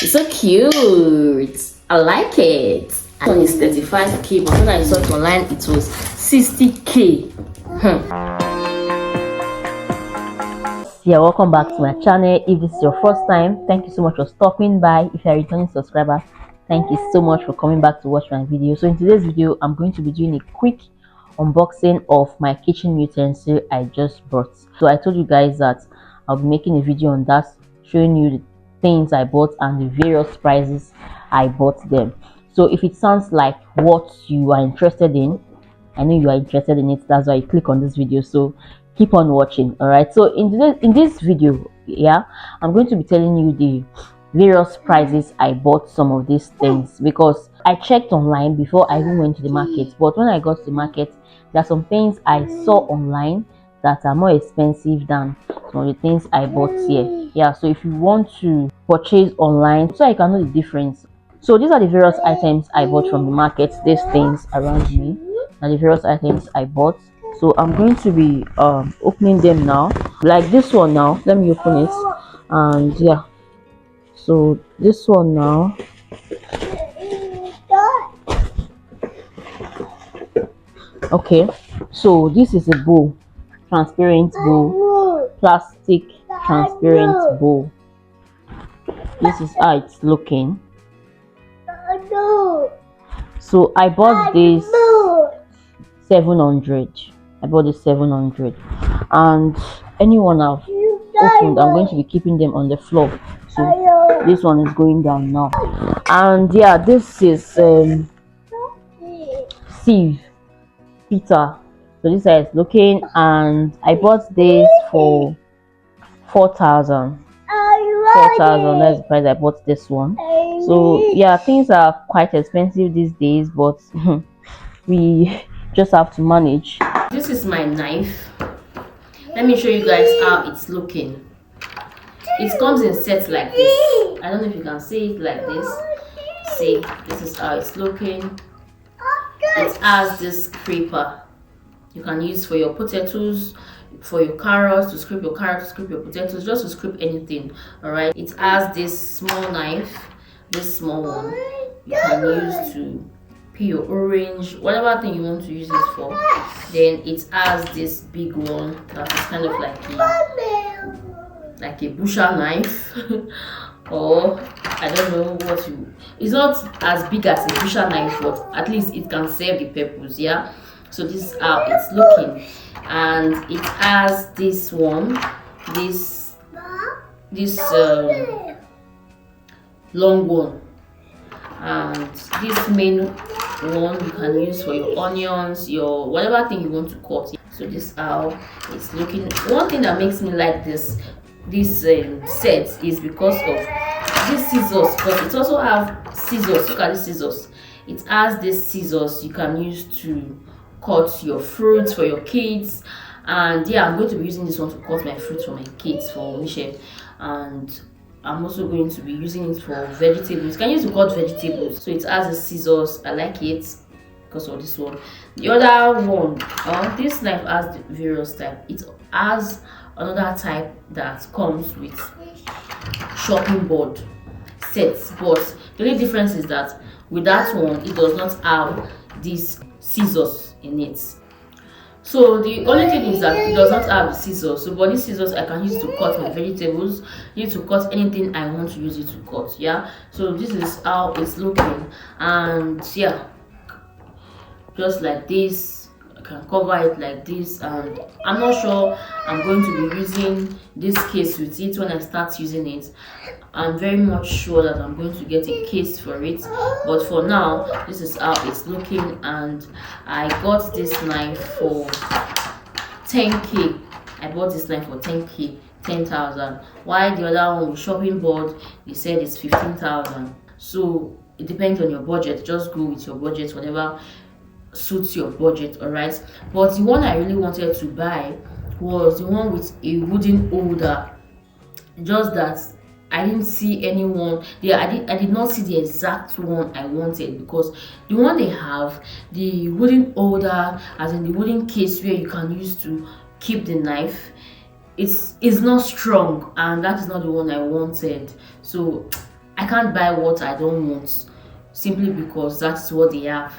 It's so cute. I like it. This one is 35k, but when I saw it online, it was 60k. Yeah, welcome back to my channel. If this is your first time, thank you so much for stopping by. If you're a returning subscriber, thank you so much for coming back to watch my video. So in today's video, I'm going to be doing a quick unboxing of my kitchen utensil I just bought. So I told you guys that I'll be making a video on that, showing you the things I bought and the various prices I bought them. So if it sounds like what you are interested in, I know you are interested in it, that's why you click on this video. So keep on watching. All right, so in this video, yeah, I'm going to be telling you the various prices I bought some of these things, because I checked online before I even went to the market. But when I got to the market, there are some things I saw online that are more expensive than some of the things I bought here. Yeah, so if you want to purchase online, so I can know the difference. So these are the various items I bought from the market. These things around me are the various items I bought. So I'm going to be opening them now, like this one. Now let me open it. And yeah, so this one now, okay, so this is a bowl, transparent bowl, plastic transparent bowl. This is how it's looking. So I bought this 700. I bought this 700, and anyone I've opened, I'm going to be keeping them on the floor. So this one is going down now. And yeah, this is sieve Peter. So this is looking, and I bought this for 4,000. 4,000, that's the price I bought this one. So yeah, things are quite expensive these days, but we just have to manage. This is my knife. Let me show you guys how it's looking. It comes in sets like this. I don't know if you can see it like this. See, this is how it's looking. It has this scraper you can use for your potatoes, for your carrots, to scrape your carrots, to scrape your potatoes, just to scrape anything. All right, it has this small knife, this small one you can use to peel your orange, whatever thing you want to use it for. Then it has this big one that is kind of like a butcher knife or I don't know what you, it's not as big as a butcher knife, but at least it can serve the purpose. Yeah, so this is how it's looking. And it has this one, this long one, and this main one you can use for your onions, your whatever thing you want to cut. So this is how it's looking. One thing that makes me like this set is because of this scissors, because it also have scissors. Look at the scissors. It has this scissors you can use to cut your fruits for your kids. And yeah, I'm going to be using this one to cut my fruits for my kids, for Michelle. And I'm also going to be using it for vegetables. You can use to cut vegetables. So it has the scissors. I like it because of this one. The other one, this knife has the various type. It has another type that comes with chopping board sets, but the only difference is that with that one it does not have these scissors in it. So the only thing is that it does not have the scissors. So but these scissors I can use to cut my vegetables, use to cut anything I want to use it to cut. Yeah, so this is how it's looking. And yeah, just like this, I can cover it like this. And I'm not sure I'm going to be using this case with it when I start using it. I'm very much sure that I'm going to get a case for it, but for now this is how it's looking. And I got this knife for 10k. I bought this knife for 10k, 10,000. While the other one with shopping board, they said it's 15,000. So it depends on your budget. Just go with your budget, whatever suits your budget. All right, but the one I really wanted to buy was the one with a wooden holder. Just that I didn't see anyone there. I did not see the exact one I wanted, because the one they have, the wooden holder, as in the wooden case where you can use to keep the knife, is not strong, and that is not the one I wanted. So I can't buy what I don't want simply because that's what they have.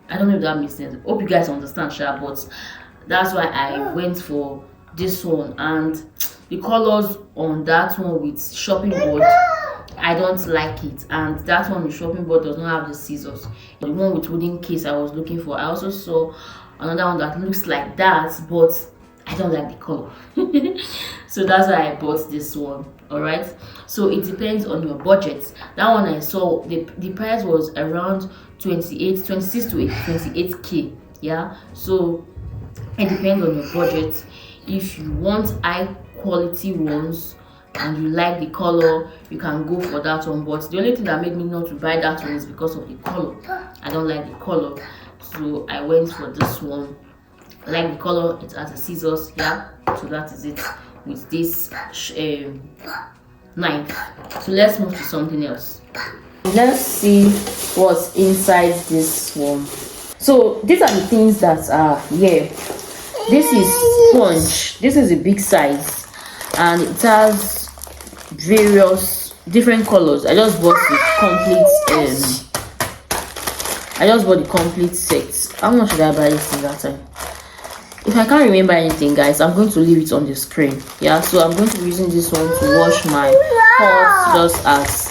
I don't know if that makes sense. Hope you guys understand, sha, but that's why I went for this one. And the colors on that one with shopping board, I don't like it, and that one with shopping board does not have the scissors. The one with wooden case I was looking for, I also saw another one that looks like that, but I don't like the color. So that's why I bought this one. All right, so it depends on your budget. That one I saw, the price was around 26 to 28k. Yeah, so it depends on your budget. If you want high quality ones and you like the color, you can go for that one. But the only thing that made me not to buy that one is because of the color. I don't like the color, so I went for this one. I like the color, it has the scissors. Yeah, so that is it with this knife. So let's move to something else. Let's see what's inside this one. So these are the things that are here. This is sponge. This is a big size, and it has various different colors. I just bought the complete set. How much did I buy this thing that time? If I can't remember anything, guys, I'm going to leave it on the screen. Yeah, so I'm going to be using this one to wash my pots, just as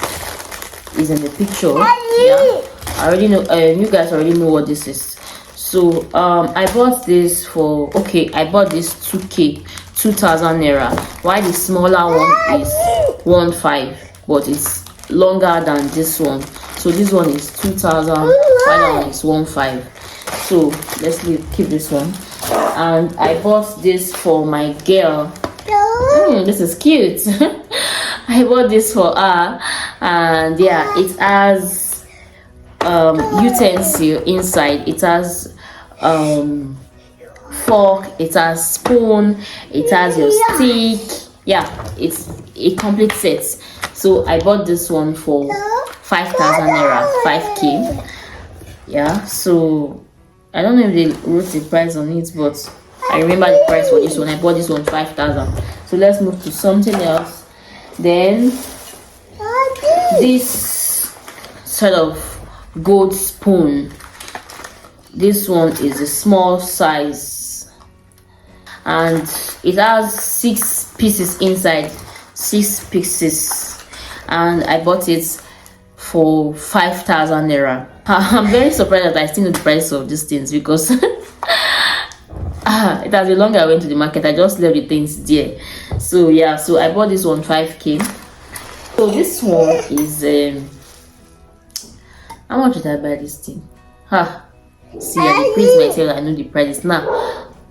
is in the picture. Yeah, I already know. You guys already know what this is. So I bought this for, I bought this 2k, 2,000 naira. While the smaller one is 1.5, but it's longer than this one. So this one is 2,000, while that one is 1.5. So let's keep this one. And I bought this for my girl. This is cute. I bought this for her, and yeah, it has utensil inside. It has fork, it has spoon, it has your stick. Yeah, it's a complete set. So I bought this one for 5,000 naira, 5k. Yeah, so I don't know if they wrote the price on it, but I remember the price for this one. I bought this one 5,000. So let's move to something else. Then this sort of gold spoon. This one is a small size, and it has 6 pieces inside. 6 pieces, and I bought it for 5,000 naira. I'm very surprised that I still know the price of these things, because it has been long I went to the market. I just left the things there. So yeah, so I bought this one 5k. So this one is how much did I buy this thing? See, I praise myself. I know the price now.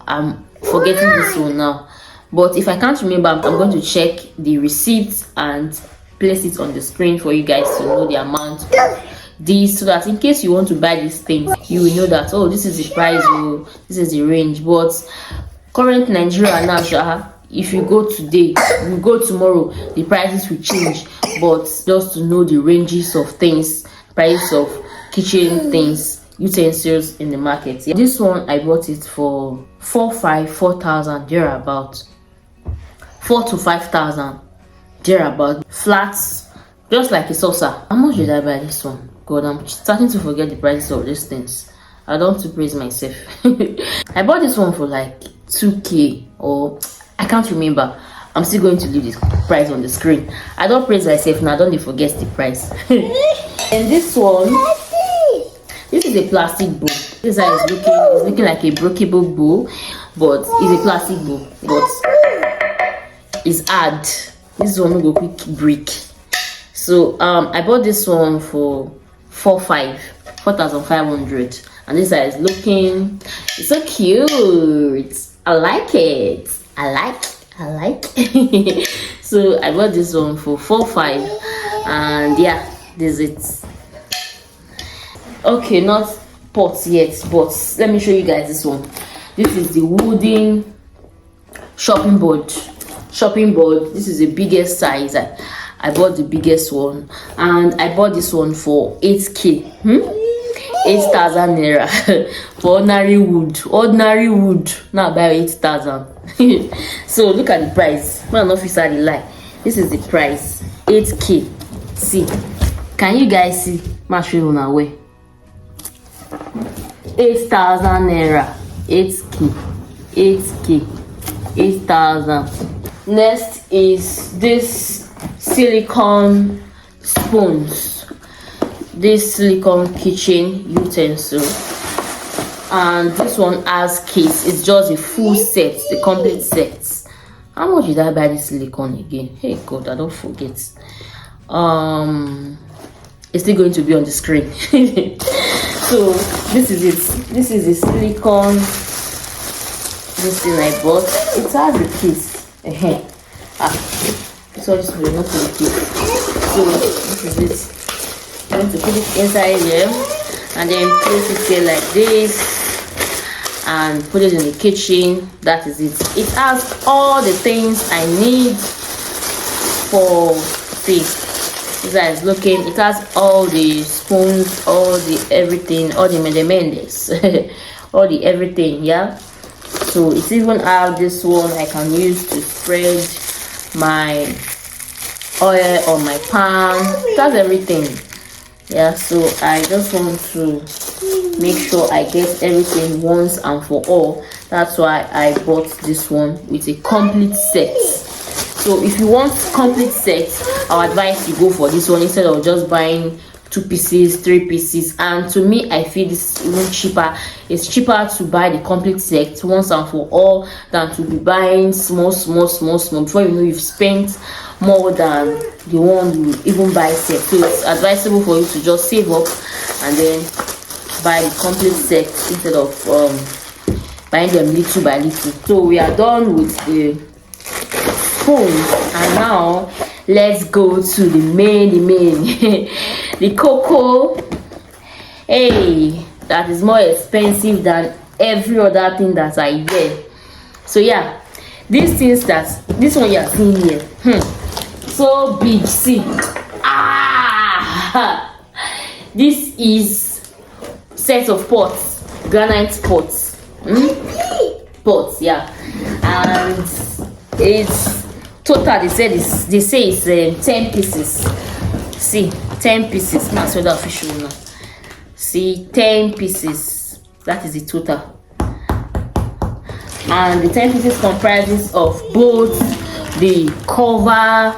I'm forgetting this one now, but if I can't remember, I'm going to check the receipt and place it on the screen for you guys to know the amount of these, so that in case you want to buy these things, you will know that, oh, this is the price, oh, this is the range. But current Nigeria now, if you go today, you go tomorrow, the prices will change. But just to know the ranges of things, price of kitchen things, utensils in the market. Yeah. This one I bought it for 4,000 thereabout. 4 to 5,000 thereabout. Flats, just like a saucer. How much did I buy this one? God, I'm starting to forget the prices of these things. I don't want to praise myself. I bought this one for like 2k, or I can't remember. I'm still going to leave the price on the screen. I don't praise myself now. I don't forget the price. And this one, this is a plastic bowl. This side is looking like a breakable bowl, but it's a plastic bowl. But it's hard. This one will go quick break. So I bought this one for 4,500, and this side is looking, it's so cute. I like it. I like. So I bought this one for 4,500, and yeah, this is it. Okay, not pots yet, but let me show you guys this one. This is the wooden shopping board. This is the biggest size. I bought the biggest one, and I bought this one for 8k. 8,000 naira for ordinary wood. Now I buy 8,000. So look at the price. Man, officer, the lie. This is the price, 8k. See, can you guys see my shoe on our way? 8,000 naira. 8k, 8k, 8,000. Next is this silicone spoons, this silicone kitchen utensil, and this one has case. It's just a full set, the complete set. How much did I buy this silicone again? Hey God, I don't forget. It's still going to be on the screen. So this is it. This is the silicone, this thing I bought. It has a case. So this will not put the case. So this is it. I'm going to put it inside here and then place it here like this and put it in the kitchen. That is it. It has all the things I need for this. You guys looking, it has all the spoons, all the everything, all the medemendes, all the everything, yeah. So it's even have this one I can use to spread my oil on my pan. It has everything, yeah. So I just want to make sure I get everything once and for all. That's why I bought this one with a complete set. So if you want complete set, I advise you go for this one instead of just buying 2 pieces, 3 pieces. And to me, I feel this is even cheaper. It's cheaper to buy the complete set once and for all than to be buying small. Before you know, you've spent more than the one you even buy set. So it's advisable for you to just save up and then buy the complete set instead of buying them little by little. So we are done with the spoons, and now let's go to the main the cocoa. Hey, that is more expensive than every other thing that I wear. So yeah, these things, that this one you are seeing here, so big. See, this is set of pots, granite pots, pots, yeah. And it's total, they say it's 10 pieces. See, 10 pieces. That's what the official now. See, 10 pieces. That is the total. And the 10 pieces comprises of both the cover,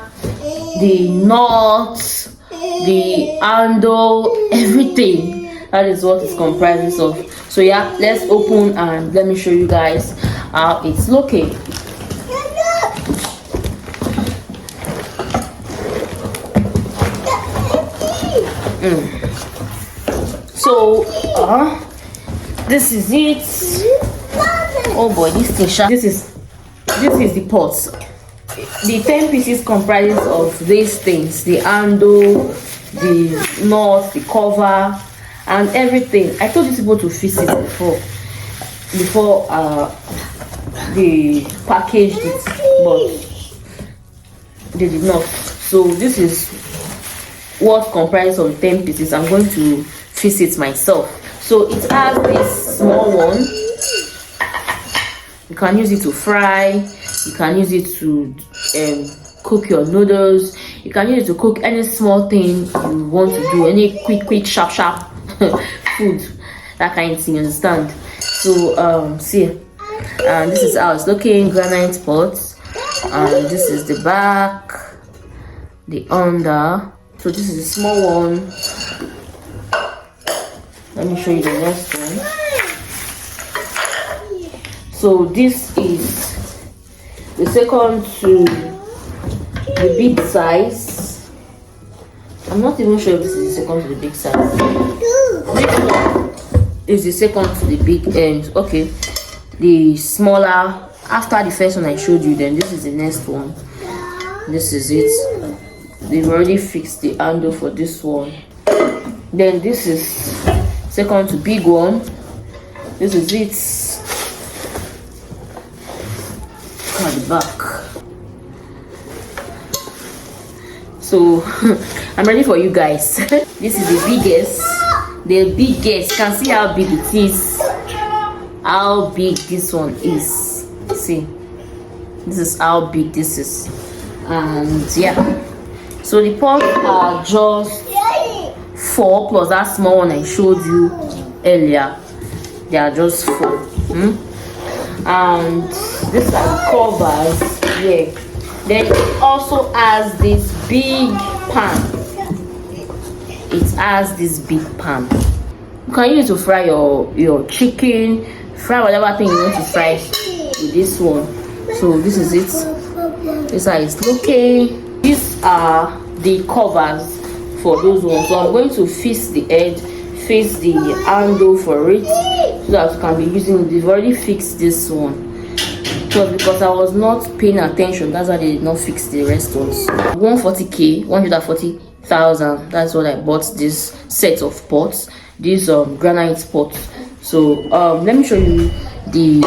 the nuts, the handle, everything. That is what it comprises of. So yeah, let's open and let me show you guys how it's looking. So this is it. Oh boy, this thing. This is the pots. The 10 pieces comprises of these things: the handle, the knot, the cover, and everything. I told you people to fix it before they packaged it, but they did not. So this is what comprises of 10 pieces. I'm going to fix it myself. So it has this small one. You can use it to fry, you can use it to cook your noodles, you can use it to cook any small thing you want to do, any quick sharp food, that kind of thing, you understand? So see, and this is how it's looking, granite pots, and this is the back, the under. So this is a small one. Let me show you the next one. So this is the second to the big size. I'm not even sure if this is the second to the big size. This one is the second to the big end. Okay, the smaller after the first one I showed you. Then this is the next one. This is it. They've already fixed the handle for this one. Then this is second to big one. This is it. Look at the back. So I'm ready for you guys. This is the biggest. The biggest. You can see how big it is. How big this one is. See, this is how big this is. And yeah, So the pots are just 4 plus that small one I showed you earlier. They are just 4. And these are the covers here. Then it also has this big pan. It has this big pan. You can use it to fry your chicken, fry whatever thing you want to fry with this one. So this is it. This is how it's looking. These are the covers for those ones. So I'm going to face the edge, face the handle for it, so that you can be using it. They've already fixed this one. So because I was not paying attention, that's why they did not fix the rest ones. 140k, 140,000. That's what I bought this set of pots. These granite pots. So let me show you the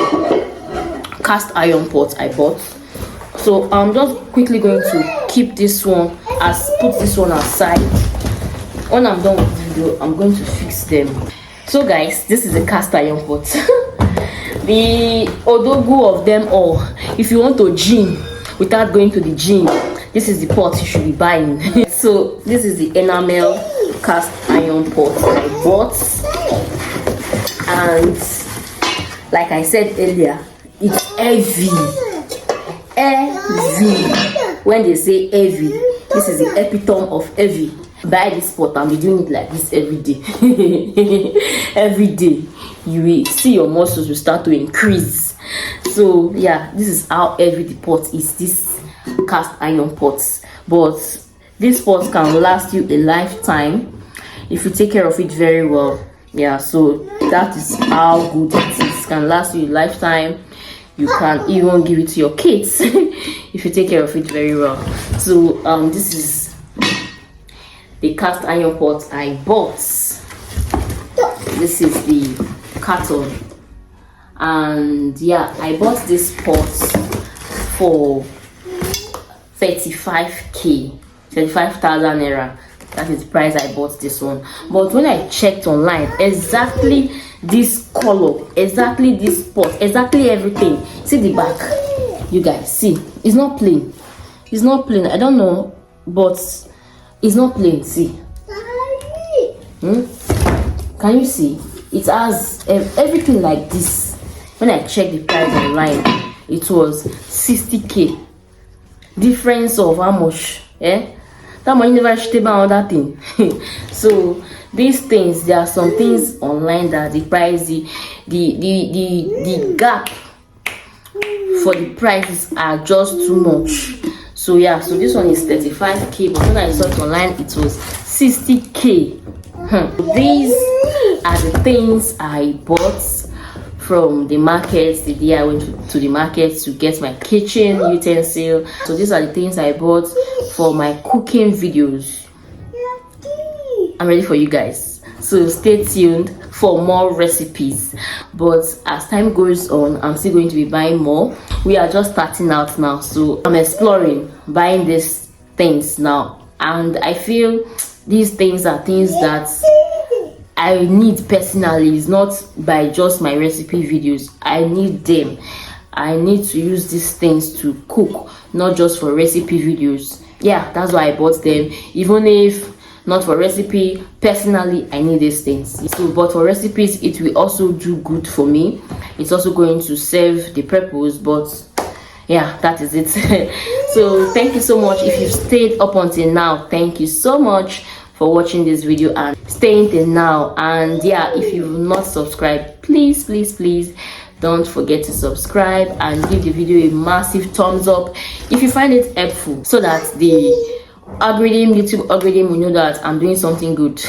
cast iron pot I bought. So I'm just quickly going to keep this one put this one aside. When I'm done with the video, I'm going to fix them. So guys, this is a cast iron pot. The odogu of them all. If you want to gym without going to the gym, this is the pot you should be buying. So this is the enamel cast iron pot I bought, and like I said earlier, it's heavy. When they say heavy, this is the epitome of heavy. Buy this pot and be doing it like this every day. Every day you will see your muscles will start to increase. So yeah, this is how heavy the pot is, this cast iron pots. But this pot can last you a lifetime if you take care of it very well. Yeah, so that is how good it is. It can last you a lifetime. You can even give it to your kids if you take care of it very well. So this is the cast iron pot I bought. This is the carton, and yeah, I bought this pot for 35k, 35,000 naira. That is the price I bought this one. But when I checked online, exactly this color, exactly this pot, exactly everything. See the back, you guys see, it's not plain. It's not plain. I don't know, but it's not plain. See, can you see? It has everything like this. When I checked the price online, it was 60k. Difference of how much? That money never should about that thing. So these things, there are some things online that the price, the gap for the prices are just too much. So yeah, so this one is 35k, but when I saw it online, it was 60k. These are the things I bought from the market the day I went to the market to get my kitchen utensil. So these are the things I bought for my cooking videos. I'm ready for you guys, so stay tuned for more recipes. But as time goes on, I'm still going to be buying more. We are just starting out now, so I'm exploring buying these things now, and I feel these things are things that I need personally. It's not by just my recipe videos. I need them. I need to use these things to cook, not just for recipe videos. Yeah, that's why I bought them. Even if not for recipe, personally I need these things. So but for recipes, it will also do good for me. It's also going to serve the purpose. But yeah, that is it. So thank you so much. If you've stayed up until now, thank you so much for watching this video and staying till now. And yeah, if you've not subscribed, please don't forget to subscribe and give the video a massive thumbs up if you find it helpful, so that the YouTube algorithm will know that I'm doing something good.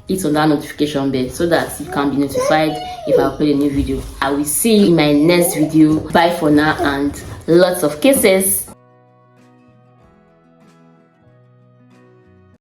Hit on that notification bell so that you can be notified if I upload a new video. I will see you in my next video. Bye for now and lots of kisses.